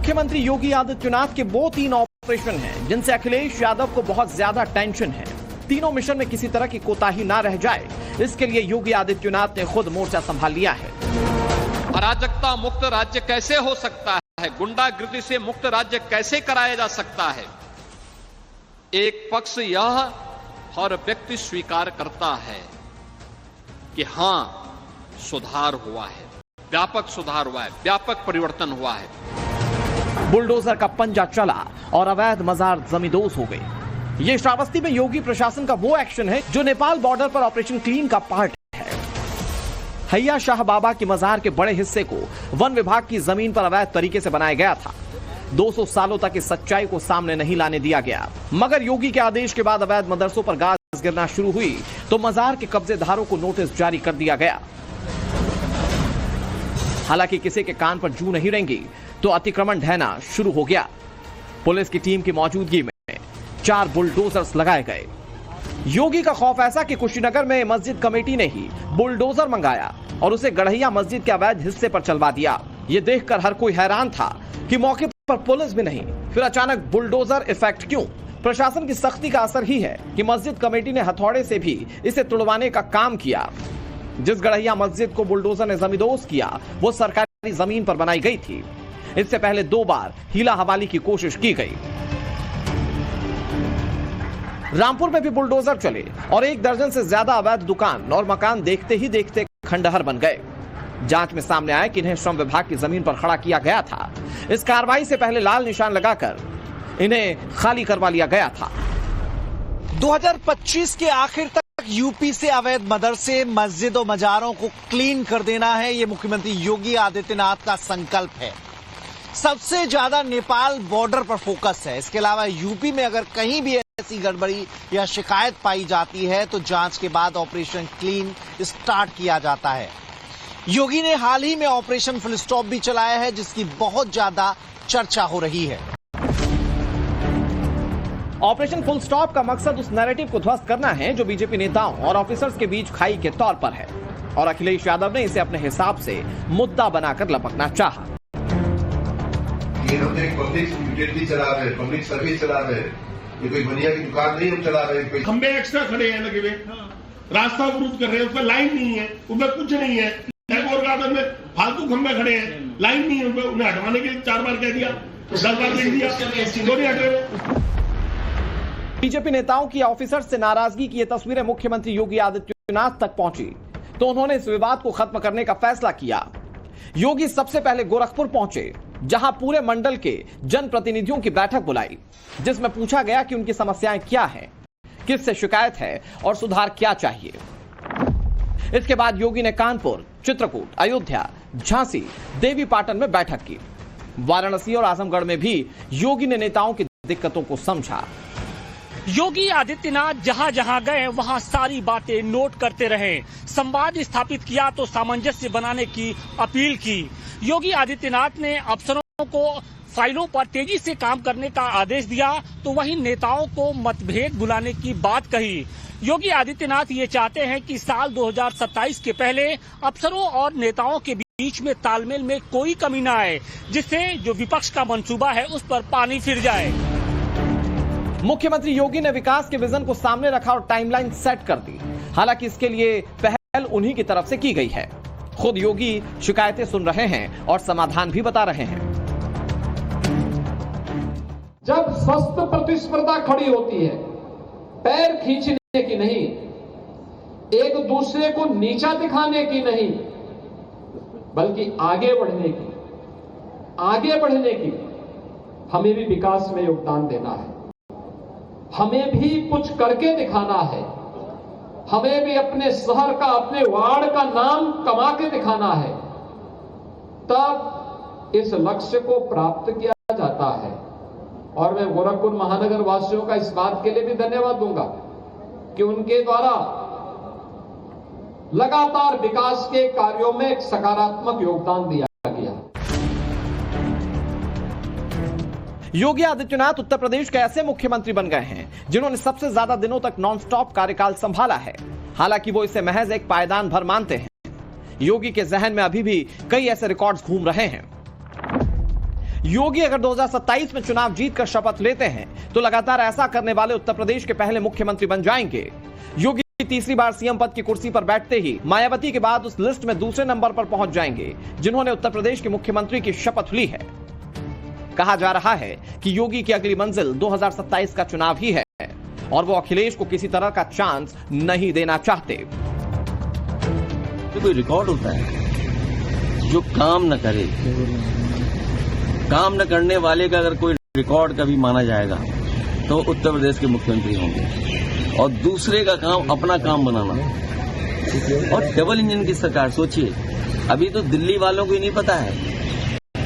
मुख्यमंत्री योगी आदित्यनाथ के वो 3 ऑपरेशन हैं जिनसे अखिलेश यादव को बहुत ज्यादा टेंशन है। तीनों मिशन में किसी तरह की कोताही ना रह जाए, इसके लिए योगी आदित्यनाथ ने खुद मोर्चा संभाल लिया है। अराजकता मुक्त राज्य कैसे हो सकता है, गुंडागिर्दी से मुक्त राज्य कैसे कराया जा सकता है। एक पक्ष यह हर व्यक्ति स्वीकार करता है कि हां सुधार हुआ है, व्यापक सुधार हुआ है, व्यापक परिवर्तन हुआ है। बुलडोजर का पंजा चला और अवैध मजार जमींदोज हो गए। ये श्रावस्ती में योगी प्रशासन का वो एक्शन है जो नेपाल बॉर्डर पर ऑपरेशन क्लीन का पार्ट है। हैया शाह बाबा की मजार के बड़े हिस्से को वन विभाग की जमीन पर अवैध तरीके से बनाया गया था। 200 सालों तक इस सच्चाई को सामने नहीं लाने दिया गया, मगर योगी के आदेश के बाद अवैध मदरसों पर गाज गिरना शुरू हुई तो मजार के कब्जेदारों को नोटिस जारी कर दिया गया। हालांकि किसी के कान पर जू नहीं रेंगी तो अतिक्रमण ढहना शुरू हो गया। पुलिस की टीम की मौजूदगी में 4 बुलडोजर्स लगाए गए। योगी का खौफ ऐसा कि कुशीनगर में मस्जिद कमेटी ने ही बुलडोजर मंगाया और उसे गढ़ैया मस्जिद के अवैध हिस्से पर चलवा दिया। ये देखकर हर कोई हैरान था कि मौके पर पुलिस भी नहीं, फिर अचानक बुलडोजर इफेक्ट क्यों? प्रशासन की सख्ती का असर ही है कि मस्जिद कमेटी ने हथौड़े से भी इसे तुड़वाने का काम किया। जिस गढ़ैया मस्जिद को बुलडोजर ने जमींदोज किया वो सरकारी जमीन पर बनाई गई थी। इससे पहले 2 बार हीला हवाली की कोशिश की गई। रामपुर में भी बुलडोजर चले और 1 दर्जन से ज्यादा अवैध दुकान और मकान देखते ही देखते खंडहर बन गए। जांच में सामने आया कि इन्हें श्रम विभाग की जमीन पर खड़ा किया गया था। इस कार्रवाई से पहले लाल निशान लगाकर इन्हें खाली करवा लिया गया था। 2025 के आखिर तक यूपी से अवैध मदरसे, मस्जिद और मजारों को क्लीन कर देना है, ये मुख्यमंत्री योगी आदित्यनाथ का संकल्प है। सबसे ज्यादा नेपाल बॉर्डर पर फोकस है। इसके अलावा यूपी में अगर कहीं भी ऐसी गड़बड़ी या शिकायत पाई जाती है तो जांच के बाद ऑपरेशन क्लीन स्टार्ट किया जाता है। योगी ने हाल ही में ऑपरेशन फुल स्टॉप भी चलाया है, जिसकी बहुत ज्यादा चर्चा हो रही है। ऑपरेशन फुल स्टॉप का मकसद उस नैरेटिव को ध्वस्त करना है जो बीजेपी नेताओं और ऑफिसर्स के बीच खाई के तौर पर है, और अखिलेश यादव ने इसे अपने हिसाब से मुद्दा बनाकर लपकना चाहा। ये हम एक पब्लिक यूटिलिटी चला रहे हैं, पब्लिक सर्विस चला रहे हैं, ये कोई बनिया की दुकान नहीं हम चला रहे हैं। खंबे एक्स्ट्रा खड़े हैं लगे हुए, रास्ता अवरुद्ध कर रहे हैं, उसमें लाइन नहीं है, उसमें कुछ नहीं है। टैगोर गार्डन में फालतू खंबे खड़े हैं, लाइन नहीं है, उन्हें हटवाने के लिए 4 बार कह दिया, 10 बार कह दिया, नहीं हट रहे। बीजेपी नेताओं की ऑफिसर्स से नाराजगी की ये तस्वीरें मुख्यमंत्री योगी आदित्यनाथ तक पहुंची तो उन्होंने इस विवाद को खत्म करने का फैसला किया। योगी सबसे पहले गोरखपुर पहुंचे, जहां पूरे मंडल के जनप्रतिनिधियों की बैठक बुलाई, जिसमें पूछा गया कि उनकी समस्याएं क्या हैं, किससे शिकायत है और सुधार क्या चाहिए। इसके बाद योगी ने कानपुर, चित्रकूट, अयोध्या, झांसी, देवीपाटन में बैठक की। वाराणसी और आजमगढ़ में भी योगी ने नेताओं की दिक्कतों को समझा। योगी आदित्यनाथ जहां जहां गए वहां सारी बातें नोट करते रहे, संवाद स्थापित किया तो सामंजस्य बनाने की अपील की। योगी आदित्यनाथ ने अफसरों को फाइलों पर तेजी से काम करने का आदेश दिया तो वहीं नेताओं को मतभेद बुलाने की बात कही। योगी आदित्यनाथ ये चाहते हैं कि साल 2027 के पहले अफसरों और नेताओं के बीच में तालमेल में कोई कमी न आए, जिससे जो विपक्ष का मंसूबा है उस पर पानी फिर जाए। मुख्यमंत्री योगी ने विकास के विजन को सामने रखा और टाइमलाइन सेट कर दी। हालांकि इसके लिए पहल उन्हीं की तरफ से की गई है। खुद योगी शिकायतें सुन रहे हैं और समाधान भी बता रहे हैं। जब स्वस्थ प्रतिस्पर्धा खड़ी होती है, पैर खींचने की नहीं, एक दूसरे को नीचा दिखाने की नहीं, बल्कि आगे बढ़ने की, हमें भी विकास में योगदान देना है। हमें भी कुछ करके दिखाना है। हमें भी अपने शहर का, अपने वार्ड का नाम कमा के दिखाना है। तब इस लक्ष्य को प्राप्त किया जाता है। और मैं गोरखपुर महानगर वासियों का इस बात के लिए भी धन्यवाद दूंगा कि उनके द्वारा लगातार विकास के कार्यों में एक सकारात्मक योगदान दिया गया। योगी आदित्यनाथ उत्तर प्रदेश के ऐसे मुख्यमंत्री बन गए हैं जिन्होंने सबसे ज्यादा दिनों तक नॉनस्टॉप कार्यकाल संभाला है। हालांकि वो इसे महज एक पायदान भर मानते हैं। योगी के जहन में अभी भी कई ऐसे रिकॉर्ड्स घूम रहे हैं। योगी अगर 2027 में चुनाव जीतकर शपथ लेते हैं तो लगातार ऐसा करने वाले उत्तर प्रदेश के पहले मुख्यमंत्री बन जाएंगे। योगी तीसरी बार सीएम पद की कुर्सी पर बैठते ही मायावती के बाद उस लिस्ट में दूसरे नंबर पर पहुंच जाएंगे जिन्होंने उत्तर प्रदेश के मुख्यमंत्री की शपथ ली है। कहा जा रहा है कि योगी की अगली मंजिल 2027 का चुनाव ही है और वो अखिलेश को किसी तरह का चांस नहीं देना चाहते। कोई रिकॉर्ड होता है जो काम न करे, काम न करने वाले का अगर कोई रिकॉर्ड कभी माना जाएगा तो उत्तर प्रदेश के मुख्यमंत्री होंगे। और दूसरे का काम अपना काम बनाना और डबल इंजन की सरकार। सोचिए, अभी तो दिल्ली वालों को ही नहीं पता है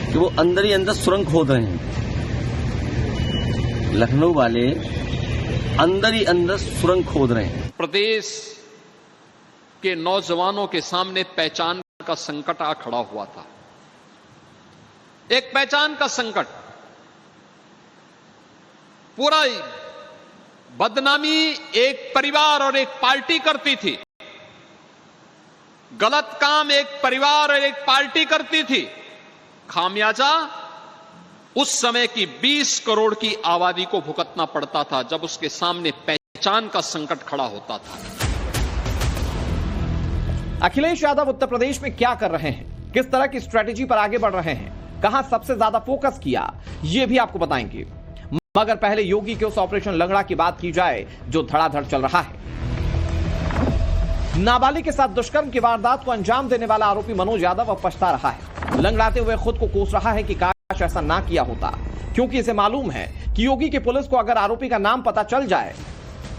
कि वो अंदर ही अंदर सुरंग खोद रहे हैं। लखनऊ वाले अंदर ही अंदर सुरंग खोद रहे हैं। प्रदेश के नौजवानों के सामने पहचान का संकट आ खड़ा हुआ था। एक पहचान का संकट, पूरा बदनामी एक परिवार और एक पार्टी करती थी, गलत काम एक परिवार और एक पार्टी करती थी। खामियाजा उस समय की 20 करोड़ की आबादी को भुगतना पड़ता था जब उसके सामने पहचान का संकट खड़ा होता था। अखिलेश यादव उत्तर प्रदेश में क्या कर रहे हैं, किस तरह की स्ट्रेटेजी पर आगे बढ़ रहे हैं, कहां सबसे ज्यादा फोकस किया, यह भी आपको बताएंगे। मगर पहले योगी के उस ऑपरेशन लंगड़ा की बात की जाए जो धड़ाधड़ चल रहा है। नाबालिग के साथ दुष्कर्म की वारदात को अंजाम देने वाला आरोपी मनोज यादव अब पछता रहा है। लंगड़ाते हुए खुद को कोस रहा है कि काश ऐसा ना किया होता, क्योंकि इसे मालूम है कि योगी की पुलिस को अगर आरोपी का नाम पता चल जाए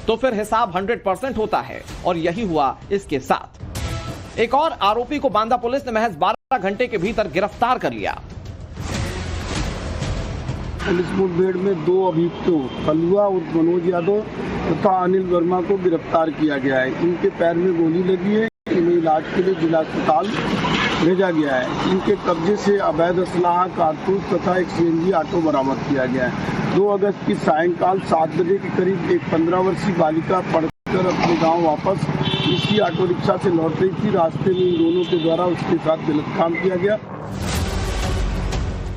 तो फिर हिसाब 100% होता है। और यही हुआ इसके साथ। एक और आरोपी को बांदा पुलिस ने महज 12 घंटे के भीतर गिरफ्तार कर लिया। पुलिस मुठभेड़ में 2 अभियुक्तों कलुआ उर्फ मनोज यादव तथा अनिल वर्मा को गिरफ्तार किया गया है। इनके पैर में गोली लगी है, इन्हें इलाज के लिए जिला अस्पताल भेजा गया है। इनके कब्जे से अवैध असलाह, कारतूस तथा एक सीएनजी ऑटो बरामद किया गया है। 2 अगस्त की सायंकाल 7 बजे के करीब एक 15 वर्षीय बालिका पढ़कर अपने गाँव वापस इसी ऑटो रिक्शा से लौट रही थी। रास्ते में इन दोनों के द्वारा उसके साथ गलत काम किया गया।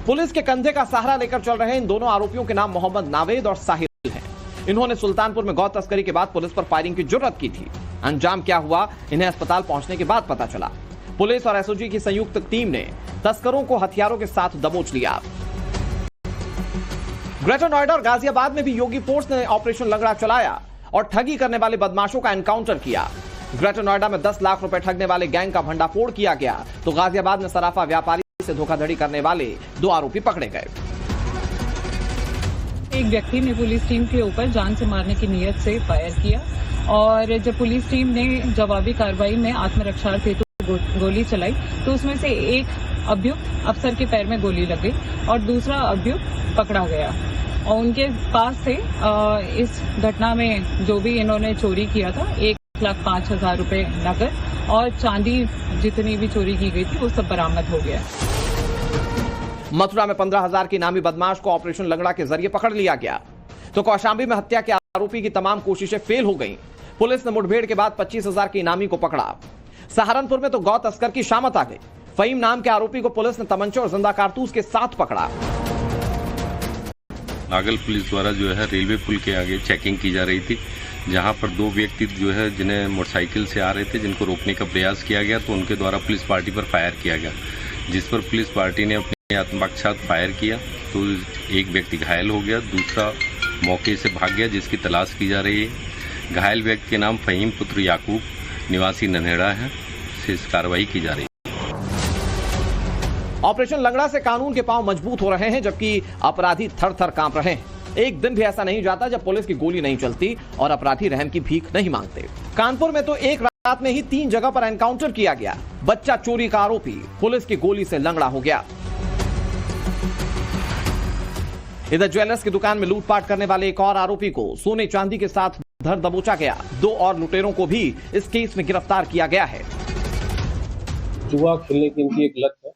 पुलिस के कंधे का सहारा लेकर चल रहे इन दोनों आरोपियों के नाम मोहम्मद नावेद और साहिल हैं। इन्होंने सुल्तानपुर में गौ तस्करी के बाद पुलिस पर फायरिंग की जुर्रत की थी। अंजाम क्या हुआ, इन्हें अस्पताल पहुंचने के बाद पता चला। पुलिस और एसओजी की संयुक्त टीम ने तस्करों को हथियारों के साथ दबोच लिया। ग्रेटर नोएडा और गाजियाबाद में भी योगी फोर्स ने ऑपरेशन लंगड़ा चलाया और ठगी करने वाले बदमाशों का एनकाउंटर किया। ग्रेटर नोएडा में 10 लाख रुपए ठगने वाले गैंग का भंडाफोड़ किया गया, तो गाजियाबाद में सराफा व्यापारी से धोखाधड़ी करने वाले 2 आरोपी पकड़े गए। एक व्यक्ति ने पुलिस टीम के ऊपर जान से मारने की नीयत से फायर किया और जब पुलिस टीम ने जवाबी कार्रवाई में आत्मरक्षार्थ हेतु गोली चलाई तो उसमें से एक अभियुक्त अफसर के पैर में गोली लग गई और दूसरा अभियुक्त पकड़ा गया। और उनके पास से इस घटना में जो भी इन्होंने चोरी किया था 1,05,000 रुपए नकद और चांदी जितनी भी चोरी की गई थी वो सब बरामद हो गया। मथुरा में 15,000 के इनामी बदमाश को ऑपरेशन लंगड़ा के जरिए पकड़ लिया गया, तो कौशांबी में हत्या के आरोपी की तमाम कोशिशें फेल हो गईं। पुलिस ने मुठभेड़ के बाद 25,000 के इनामी को पकड़ा। सहारनपुर में तो गौ तस्कर की शामत आ गई। फहीम नाम के आरोपी को पुलिस ने तमंचे और जिंदा कारतूस के साथ पकड़ा। नागल पुलिस द्वारा जो है रेलवे पुल के आगे चेकिंग की जा रही थी, जहां पर 2 व्यक्ति जो है जिन्हें मोटरसाइकिल से आ रहे थे, जिनको रोकने का प्रयास किया गया तो उनके द्वारा पुलिस पार्टी पर फायर किया गया, जिस पर पुलिस पार्टी ने अपने आत्मरक्षा फायर किया तो एक व्यक्ति घायल हो गया, दूसरा मौके से भाग गया जिसकी तलाश की जा रही है। घायल व्यक्ति के नाम फहीम पुत्र याकूब निवासी नन्हेड़ा है, से इस कार्रवाई की जा रही है। ऑपरेशन लंगड़ा से कानून के पांव मजबूत हो रहे हैं, जबकि अपराधी थर-थर कांप रहे हैं। एक दिन भी ऐसा नहीं जाता जब पुलिस की गोली नहीं चलती और अपराधी रहम की भीख नहीं मांगते। कानपुर में तो एक रात में ही 3 जगह पर एनकाउंटर किया गया। बच्चा चोरी का आरोपी पुलिस की गोली से लंगड़ा हो गया। इधर ज्वेलर्स की दुकान में लूटपाट करने वाले एक और आरोपी को सोने चांदी के साथ धर दबोचा गया। 2 और लुटेरों को भी इस केस में गिरफ्तार किया गया है। जुआ खेलने की इनकी एक लत है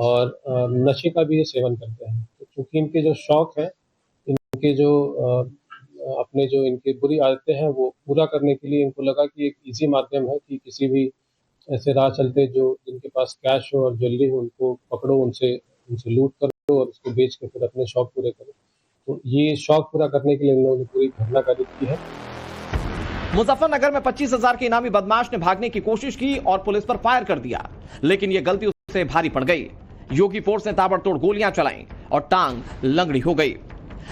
और नशे का भी ये सेवन करते हैं। तो चूंकि इनके जो शौक है, इनके जो अपने जो इनकी बुरी आदतें हैं वो पूरा करने के लिए इनको लगा कि एक इजी माध्यम है कि किसी भी ऐसे राह चलते जो जिनके पास कैश हो और ज्वेलरी हो उनको पकड़ो, उनसे लूट करो और उसको बेच के फिर अपने शौक पूरे करो। तो ये शौक पूरा करने के लिए इन लोगों ने पूरी घटना कारित की है। मुजफ्फरनगर में 25,000 के इनामी बदमाश ने भागने की कोशिश की और पुलिस पर फायर कर दिया, लेकिन यह गलती उससे भारी पड़ गई। योगी फोर्स ने ताबड़तोड़ गोलियां चलाईं और टांग लंगड़ी हो गई।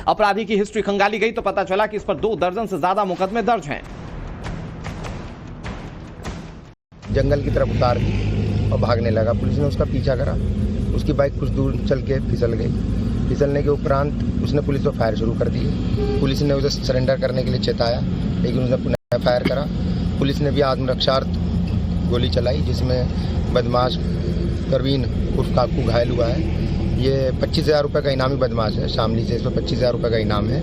अपराधी की हिस्ट्री खंगाली गई तो पता चला कि इस पर 2 दर्जन से ज्यादा मुकदमे दर्ज हैं। जंगल की तरफ उतार दी और भागने लगा। पुलिस ने उसका पीछा करा, उसकी बाइक कुछ दूर चल के फिसल गई। फिसलने के उपरांत उसने पुलिस पर फायर शुरू कर दिए। पुलिस ने उसे सरेंडर करने के लिए चेताया, लेकिन उसने पुनः फायर करा। पुलिस ने भी आत्मरक्षार्थ गोली चलाई, जिसमें बदमाश परवीन उर्फ काकू घायल हुआ है। ये 25,000 रुपये का इनामी बदमाश है शामली से। इस पर 25,000 रुपये का इनाम है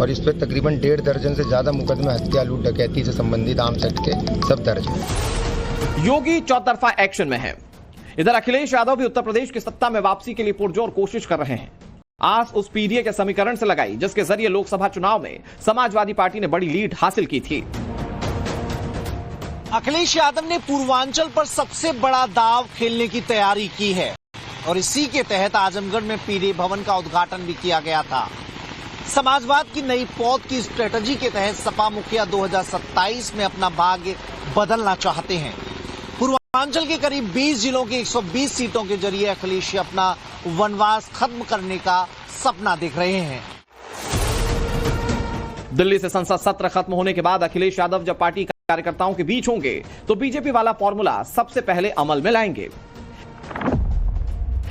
और इस पर तकरीबन 1.5 दर्जन से ज्यादा मुकदमे हत्या, लूट, डकैती से संबंधित आर्म्स एक्ट के सब दर्ज हैं। योगी चौतरफा एक्शन में है। इधर अखिलेश यादव भी उत्तर प्रदेश की सत्ता में वापसी के लिए पुरजोर कोशिश कर रहे हैं। आस उस पीडीए के समीकरण से लगाई जिसके जरिए लोकसभा चुनाव में समाजवादी पार्टी ने बड़ी लीड हासिल की थी। अखिलेश यादव ने पूर्वांचल पर सबसे बड़ा दांव खेलने की तैयारी की है और इसी के तहत आजमगढ़ में पीडीए भवन का उद्घाटन भी किया गया था। समाजवाद की नई पौध की स्ट्रेटजी के तहत सपा मुखिया 2027 में अपना भाग्य बदलना चाहते हैं। पूर्वांचल के करीब 20 जिलों की 120 सीटों के जरिए अखिलेश अपना वनवास खत्म करने का सपना देख रहे हैं। दिल्ली से संसद सत्र खत्म होने के बाद अखिलेश यादव जब पार्टी कार्यकर्ताओं के बीच होंगे तो बीजेपी वाला फॉर्मूला सबसे पहले अमल में लाएंगे।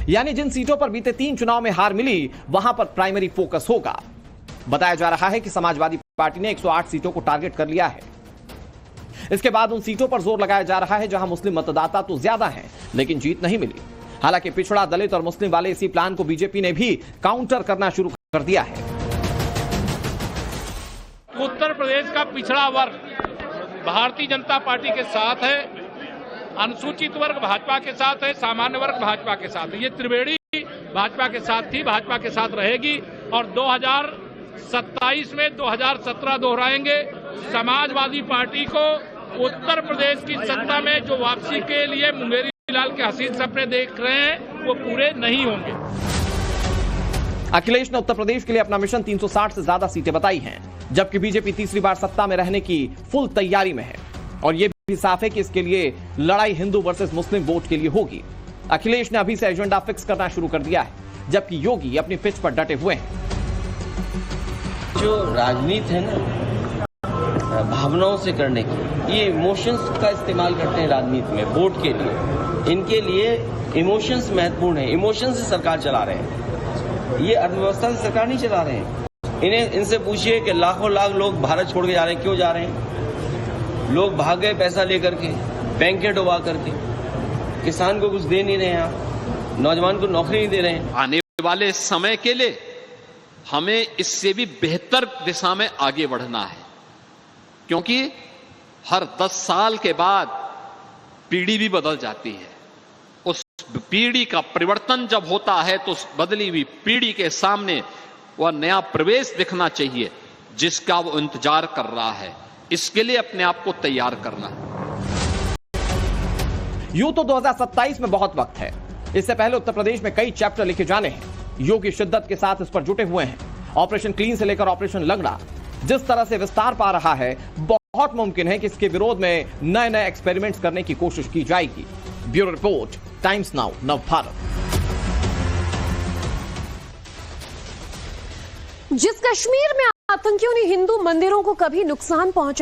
यानी जिन सीटों पर बीते 3 चुनाव में हार मिली वहां पर प्राइमरी फोकस होगा। बताया जा रहा है कि समाजवादी पार्टी ने 108 सीटों को टारगेट कर लिया है। इसके बाद उन सीटों पर जोर लगाया जा रहा है जहां मुस्लिम मतदाता तो ज्यादा हैं, लेकिन जीत नहीं मिली। हालांकि पिछड़ा, दलित और मुस्लिम वाले इसी प्लान को बीजेपी ने भी काउंटर करना शुरू कर दिया है। उत्तर प्रदेश का पिछड़ा वर्ग भारतीय जनता पार्टी के साथ है, अनुसूचित वर्ग भाजपा के साथ है, सामान्य वर्ग भाजपा के साथ है। ये त्रिवेणी भाजपा के साथ थी, भाजपा के साथ रहेगी और 2027 में 2017 दोहराएंगे। समाजवादी पार्टी को उत्तर प्रदेश की सत्ता में जो वापसी के लिए मुंगेरी लाल के हसीन सपने देख रहे हैं वो पूरे नहीं होंगे। अखिलेश ने उत्तर प्रदेश के लिए अपना मिशन 360 से ज्यादा सीटें बताई हैं, जबकि बीजेपी तीसरी बार सत्ता में रहने की फुल तैयारी में है और यह भी साफ है कि इसके लिए लड़ाई हिंदू वर्सेस मुस्लिम वोट के लिए होगी। अखिलेश ने अभी से एजेंडा फिक्स करना शुरू कर दिया है, जबकि योगी अपनी पिच पर डटे हुए हैं। जो राजनीति है ना भावनाओं से करने की, ये इमोशंस का इस्तेमाल करते हैं राजनीति में वोट के लिए। इनके लिए इमोशंस महत्वपूर्ण है। इमोशंस से सरकार चला रहे हैं, ये अर्थव्यवस्था से सरकार नहीं चला रहे हैं। इनसे पूछिए कि लाखों लाख लोग भारत छोड़ के जा रहे हैं, क्यों जा रहे हैं? लोग भाग गए पैसा लेकर के, बैंकें डुबा करके, किसान को कुछ दे नहीं रहे हैं, आप नौजवान को नौकरी नहीं दे रहे हैं। आने वाले समय के लिए हमें इससे भी बेहतर दिशा में आगे बढ़ना है, क्योंकि हर 10 साल के बाद पीढ़ी भी बदल जाती है। उस पीढ़ी का परिवर्तन जब होता है तो उस बदली हुई पीढ़ी के सामने वह नया प्रवेश दिखना चाहिए जिसका वो इंतजार कर रहा है। इसके लिए अपने आप को तैयार करना है। यूं तो 2027 में बहुत वक्त है। इससे पहले उत्तर प्रदेश में कई चैप्टर लिखे जाने हैं। योगी शिद्दत के साथ इस पर जुटे हुए हैं। ऑपरेशन क्लीन से लेकर ऑपरेशन लंगड़ा जिस तरह से विस्तार पा रहा है, बहुत मुमकिन है कि इसके विरोध में नए नए एक्सपेरिमेंट्स करने की कोशिश की जाएगी। Bureau report, times now, Navbharat. जिस कश्मीर में आतंकियों ने हिंदू मंदिरों को कभी नुकसान पहुंचा